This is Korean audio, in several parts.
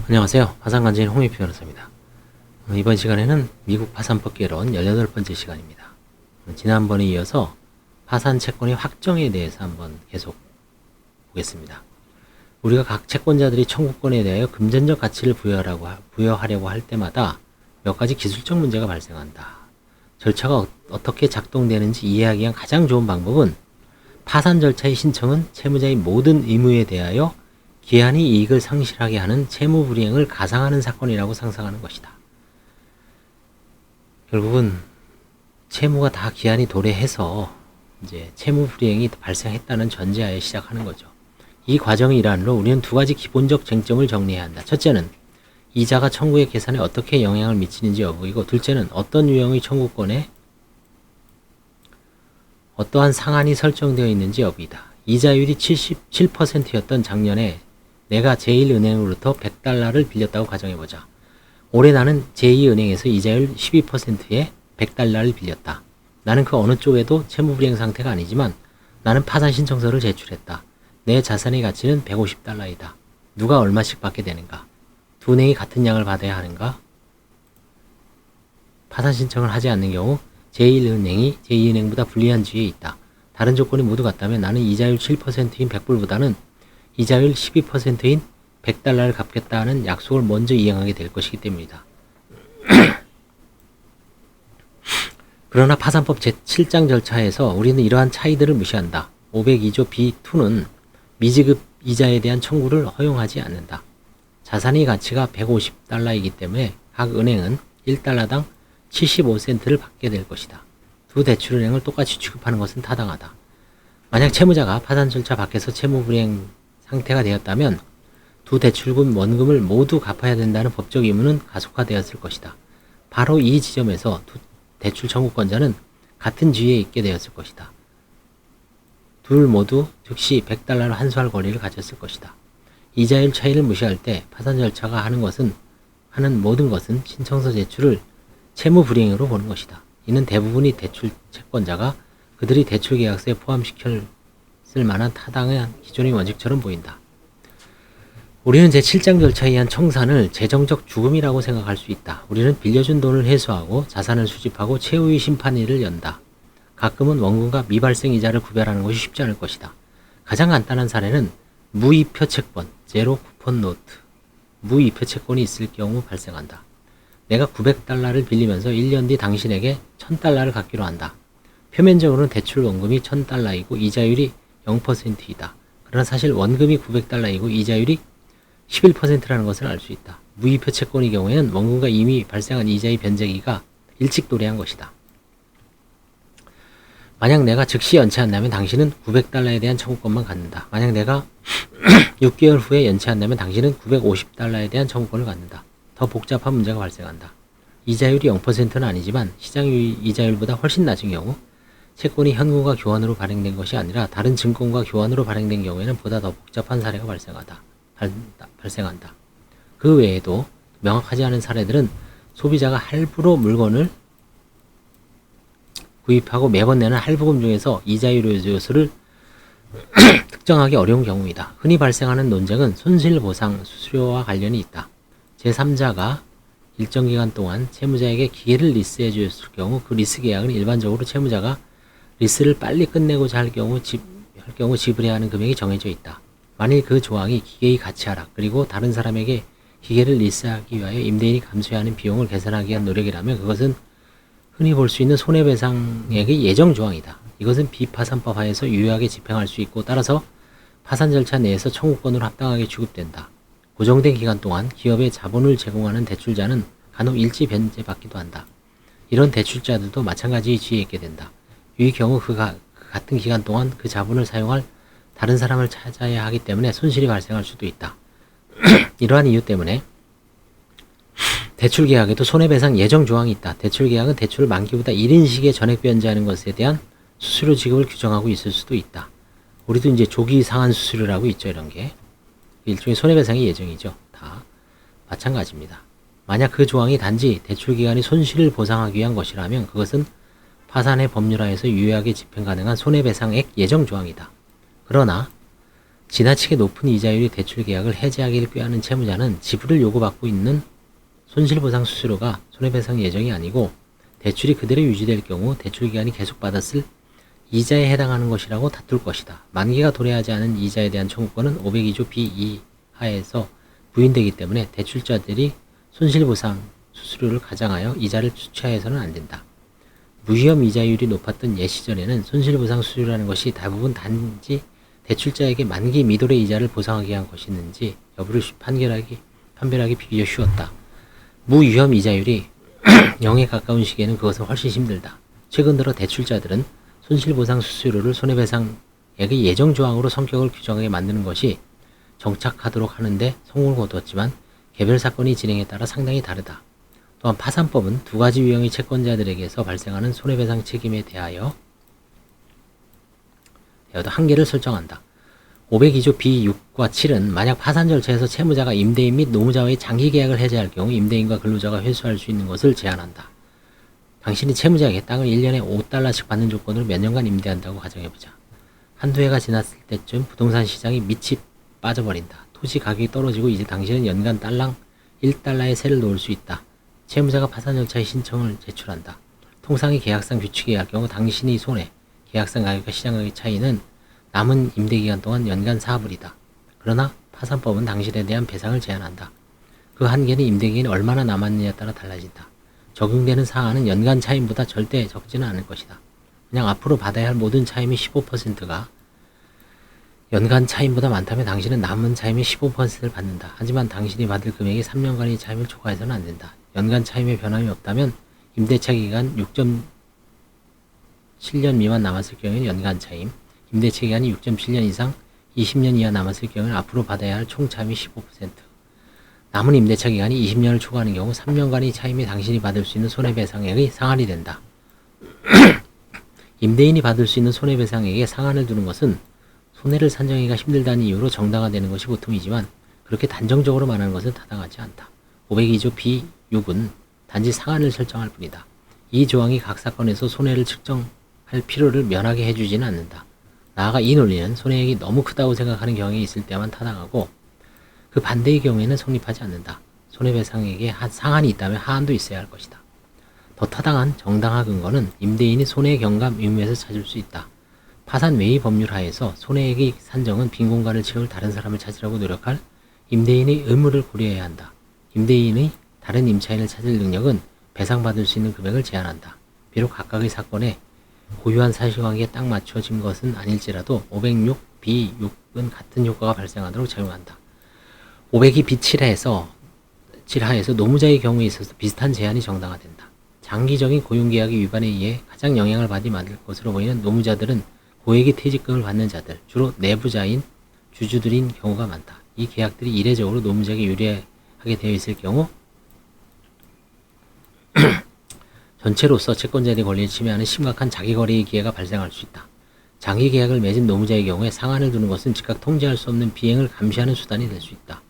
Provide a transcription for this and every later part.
안녕하세요. 파산관제인 홍익표 변호사입니다. 이번 시간에는 미국 파산법 개론 18번째 시간입니다. 지난번에 이어서 파산 채권의 확정에 대해서 한번 계속 보겠습니다. 우리가 각 채권자들이 청구권에 대하여 금전적 가치를 부여하려고 할 때마다 몇 가지 기술적 문제가 발생한다. 절차가 어떻게 작동되는지 이해하기 위한 가장 좋은 방법은 파산 절차의 신청은 채무자의 모든 의무에 대하여 기한이 이익을 상실하게 하는 채무 불이행을 가상하는 사건이라고 상상하는 것이다. 결국은 채무가 다 기한이 도래해서 이제 채무 불이행이 발생했다는 전제하에 시작하는 거죠. 이 과정의 일환으로 우리는 두 가지 기본적 쟁점을 정리해야 한다. 첫째는 이자가 청구의 계산에 어떻게 영향을 미치는지 여부이고, 둘째는 어떤 유형의 청구권에 어떠한 상한이 설정되어 있는지 여부이다. 이자율이 77%였던 작년에 내가 제1은행으로부터 $100를 빌렸다고 가정해보자. 올해 나는 제2은행에서 이자율 12%에 $100를 빌렸다. 나는 그 어느 쪽에도 채무불이행 상태가 아니지만 나는 파산 신청서를 제출했다. 내 자산의 가치는 $150이다. 누가 얼마씩 받게 되는가? 두 은행이 같은 양을 받아야 하는가? 파산 신청을 하지 않는 경우 제1은행이 제2은행보다 불리한 지위에 있다. 다른 조건이 모두 같다면 나는 이자율 7%인 100불보다는 이자율 12%인 $100를 갚겠다는 약속을 먼저 이행하게 될 것이기 때문이다. 그러나 파산법 제7장 절차에서 우리는 이러한 차이들을 무시한다. 502조 B2는 미지급 이자에 대한 청구를 허용하지 않는다. 자산의 가치가 $150이기 때문에 각 은행은 1달러당 75센트를 받게 될 것이다. 두 대출은행을 똑같이 취급하는 것은 타당하다. 만약 채무자가 파산 절차 밖에서 채무불이행 상태가 되었다면 두 대출금 원금을 모두 갚아야 된다는 법적 의무는 가속화되었을 것이다. 바로 이 지점에서 두 대출 청구권자는 같은 지위에 있게 되었을 것이다. 둘 모두 즉시 $100를 환수할 권리를 가졌을 것이다. 이자율 차이를 무시할 때 파산 절차가 하는 모든 것은 신청서 제출을 채무 불이행으로 보는 것이다. 이는 대부분의 대출 채권자가 그들이 대출 계약서에 포함시킬 만한 타당한 기존의 원칙처럼 보인다. 우리는 제7장 절차에 의한 청산을 재정적 죽음이라고 생각할 수 있다. 우리는 빌려준 돈을 회수하고 자산을 수집하고 최후의 심판일을 연다. 가끔은 원금과 미발생 이자를 구별하는 것이 쉽지 않을 것이다. 가장 간단한 사례는 무이표 채권, 제로 쿠폰 노트, 무이표 채권이 있을 경우 발생한다. 내가 $900를 빌리면서 1년 뒤 당신에게 $1000를 갚기로 한다. 표면적으로는 대출 원금이 $1000이고 이자율이 0%이다. 그러나 사실 원금이 $900이고 이자율이 11%라는 것을 알 수 있다. 무이표 채권의 경우에는 원금과 이미 발생한 이자의 변제기가 일찍 도래한 것이다. 만약 내가 즉시 연체한다면 당신은 $900에 대한 청구권만 갖는다. 만약 내가 6개월 후에 연체한다면 당신은 $950에 대한 청구권을 갖는다. 더 복잡한 문제가 발생한다. 이자율이 0%는 아니지만 시장 이자율보다 훨씬 낮은 경우 채권이 현금과 교환으로 발행된 것이 아니라 다른 증권과 교환으로 발행된 경우에는 보다 더 복잡한 사례가 발생한다. 그 외에도 명확하지 않은 사례들은 소비자가 할부로 물건을 구입하고 매번 내는 할부금 중에서 이자율 요소를 특정하기 어려운 경우이다. 흔히 발생하는 논쟁은 손실보상 수수료와 관련이 있다. 제3자가 일정 기간 동안 채무자에게 기계를 리스해 주었을 경우 그 리스 계약은 일반적으로 채무자가 리스를 빨리 끝내고자 할 경우 지불해야 하는 금액이 정해져 있다. 만일 그 조항이 기계의 가치 하락 그리고 다른 사람에게 기계를 리스하기 위하여 임대인이 감수해야 하는 비용을 계산하기 위한 노력이라면 그것은 흔히 볼 수 있는 손해배상액의 예정 조항이다. 이것은 비파산법 하에서 유효하게 집행할 수 있고 따라서 파산 절차 내에서 청구권으로 합당하게 취급된다. 고정된 기간 동안 기업에 자본을 제공하는 대출자는 간혹 일시 변제받기도 한다. 이런 대출자들도 마찬가지의 지위에 있게 된다. 이 경우 그 같은 기간 동안 그 자본을 사용할 다른 사람을 찾아야 하기 때문에 손실이 발생할 수도 있다. 이러한 이유 때문에 대출 계약에도 손해배상 예정 조항이 있다. 대출 계약은 대출 만기보다 1인 시기에 전액 변제하는 것에 대한 수수료 지급을 규정하고 있을 수도 있다. 우리도 이제 조기 상환 수수료라고 있죠. 이런 게 일종의 손해배상의 예정이죠. 다 마찬가지입니다. 만약 그 조항이 단지 대출 기간의 손실을 보상하기 위한 것이라면 그것은 파산의 법률하에서 유효하게 집행 가능한 손해배상액 예정 조항이다. 그러나 지나치게 높은 이자율이 대출 계약을 해지하기를 꾀하는 채무자는 지불을 요구받고 있는 손실보상 수수료가 손해배상 예정이 아니고 대출이 그대로 유지될 경우 대출 기간이 계속 받았을 이자에 해당하는 것이라고 다툴 것이다. 만기가 도래하지 않은 이자에 대한 청구권은 502조 B2 하에서 부인되기 때문에 대출자들이 손실보상 수수료를 가장하여 이자를 취하해서는 안 된다. 무위험 이자율이 높았던 옛 시절에는 손실보상 수수료라는 것이 대부분 단지 대출자에게 만기 미도래 이자를 보상하기 위한 것이었는지 여부를 판별하기 비교적 쉬웠다. 무위험 이자율이 0에 가까운 시기에는 그것은 훨씬 힘들다. 최근 들어 대출자들은 손실보상 수수료를 손해배상액의 예정조항으로 성격을 규정하게 만드는 것이 정착하도록 하는데 성공을 거두었지만 개별 사건이 진행에 따라 상당히 다르다. 또한 파산법은 두 가지 유형의 채권자들에게서 발생하는 손해배상 책임에 대하여도 한계를 설정한다. 502조 B6과 7은 만약 파산 절차에서 채무자가 임대인 및 노무자와의 장기 계약을 해제할 경우 임대인과 근로자가 회수할 수 있는 것을 제한한다. 당신이 채무자에게 땅을 1년에 $5씩 받는 조건으로 몇 년간 임대한다고 가정해보자. 한두 해가 지났을 때쯤 부동산 시장이 밑이 빠져버린다. 토지 가격이 떨어지고 이제 당신은 연간 달랑 $1의 세를 놓을 수 있다. 채무자가 파산 절차에 신청을 제출한다. 통상의 계약상 규칙에 의할 경우 당신이 손해, 계약상 가격과 시장 가격의 차이는 남은 임대기간 동안 연간 4불이다. 그러나 파산법은 당신에 대한 배상을 제한한다. 그 한계는 임대기간이 얼마나 남았느냐에 따라 달라진다. 적용되는 사안은 연간 차임보다 절대 적지는 않을 것이다. 그냥 앞으로 받아야 할 모든 차임의 15%가 연간 차임보다 많다면 당신은 남은 차임의 15%를 받는다. 하지만 당신이 받을 금액이 3년간의 차임을 초과해서는 안 된다. 연간 차임의 변함이 없다면 임대차 기간 6.7년 미만 남았을 경우에는 연간 차임, 임대차 기간이 6.7년 이상 20년 이하 남았을 경우에는 앞으로 받아야 할 총 차임의 15%, 남은 임대차 기간이 20년을 초과하는 경우 3년간의 차임이 당신이 받을 수 있는 손해배상액의 상한이 된다. 임대인이 받을 수 있는 손해배상액에 상한을 두는 것은 손해를 산정하기가 힘들다는 이유로 정당화되는 것이 보통이지만 그렇게 단정적으로 말하는 것은 타당하지 않다. 502조 B6은 단지 상한을 설정할 뿐이다. 이 조항이 각 사건에서 손해를 측정할 필요를 면하게 해주지는 않는다. 나아가 이 논리는 손해액이 너무 크다고 생각하는 경향이 있을 때만 타당하고 그 반대의 경우에는 성립하지 않는다. 손해배상액에 상한이 있다면 하한도 있어야 할 것이다. 더 타당한 정당화 근거는 임대인이 손해 경감 의무에서 찾을 수 있다. 파산 외의 법률 하에서 손해액의 산정은 빈 공간을 채울 다른 사람을 찾으려고 노력할 임대인의 의무를 고려해야 한다. 임대인의 다른 임차인을 찾을 능력은 배상받을 수 있는 금액을 제한한다. 비록 각각의 사건에 고유한 사실관계에 딱 맞춰진 것은 아닐지라도 506 B6은 같은 효과가 발생하도록 작용한다. 502 B7하에서 노무자의 경우에 있어서 비슷한 제한이 정당화된다. 장기적인 고용계약의 위반에 의해 가장 영향을 받이 맞을 것으로 보이는 노무자들은 고액의 퇴직금을 받는 자들, 주로 내부자인 주주들인 경우가 많다. 이 계약들이 이례적으로 노무자에게 유리하게 되어 있을 경우 전체로서 채권자들의 권리를 침해하는 심각한 자기거래의 기회가 발생할 수 있다. 장기 계약을 맺은 노무자의 경우에 상한을 두는 것은 즉각 통제할 수 없는 비행을 감시하는 수단이 될 수 있다.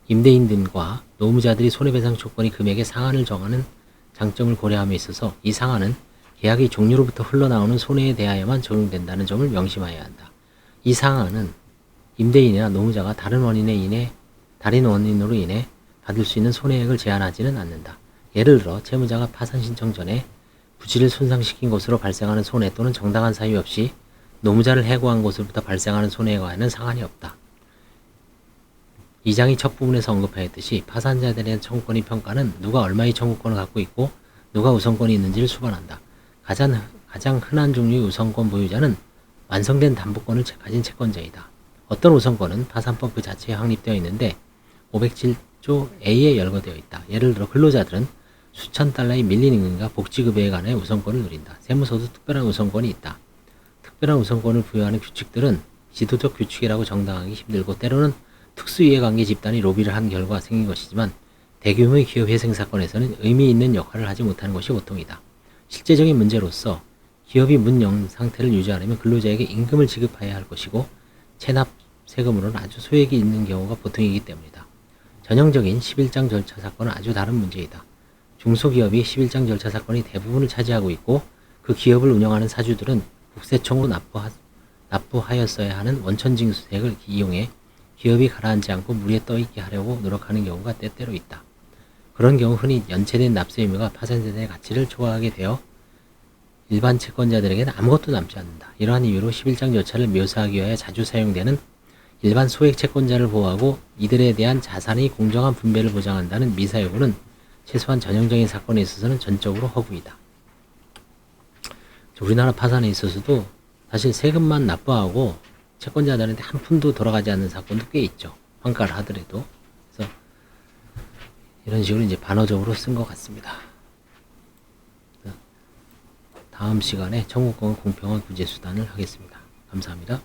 임대인들과 노무자들이 손해배상 조건의 금액에 상한을 정하는 장점을 고려함에 있어서 이 상한은 계약의 종료로부터 흘러나오는 손해에 대하여만 적용된다는 점을 명심해야 한다. 이 상한은 임대인이나 노무자가 다른 원인으로 인해 받을 수 있는 손해액을 제한하지는 않는다. 예를 들어 채무자가 파산 신청 전에 부지를 손상시킨 것으로 발생하는 손해 또는 정당한 사유 없이 노무자를 해고한 것으로부터 발생하는 손해에 관한 상한이 없다. 이 장의 첫 부분에서 언급하였듯이 파산자들에 대한 청구권의 평가는 누가 얼마의 청구권을 갖고 있고 누가 우선권이 있는지를 수반한다. 가장 흔한 종류의 우선권 보유자는 완성된 담보권을 가진 채권자이다. 어떤 우선권은 파산법 그 자체에 확립되어 있는데 507조 A에 열거되어 있다. 예를 들어 근로자들은 수천 달러의 밀린 임금과 복지급여에 관해 우선권을 누린다. 세무서도 특별한 우선권이 있다. 특별한 우선권을 부여하는 규칙들은 지도적 규칙이라고 정당하기 힘들고 때로는 특수이해관계 집단이 로비를 한 결과 생긴 것이지만 대규모의 기업 회생 사건에서는 의미 있는 역할을 하지 못하는 것이 보통이다. 실제적인 문제로서 기업이 문영 상태를 유지하려면 근로자에게 임금을 지급해야 할 것이고 체납 세금으로는 아주 소액이 있는 경우가 보통이기 때문이다. 전형적인 11장 절차 사건은 아주 다른 문제이다. 중소기업이 11장 절차 사건이 대부분을 차지하고 있고 그 기업을 운영하는 사주들은 국세청으로 납부하였어야 하는 원천징수세액을 이용해 기업이 가라앉지 않고 물에 떠있게 하려고 노력하는 경우가 때때로 있다. 그런 경우 흔히 연체된 납세 의무가 파산세대의 가치를 초과하게 되어 일반 채권자들에게는 아무것도 남지 않는다. 이러한 이유로 11장 절차를 묘사하기 위하여 자주 사용되는 일반 소액 채권자를 보호하고 이들에 대한 자산의 공정한 분배를 보장한다는 미사여구는 최소한 전형적인 사건에 있어서는 전적으로 허구이다. 우리나라 파산에 있어서도 사실 세금만 납부하고 채권자들한테 한 푼도 돌아가지 않는 사건도 꽤 있죠. 환가를 하더라도. 그래서 이런 식으로 이제 반어적으로 쓴 것 같습니다. 다음 시간에 청구권 공평한 구제수단을 하겠습니다. 감사합니다.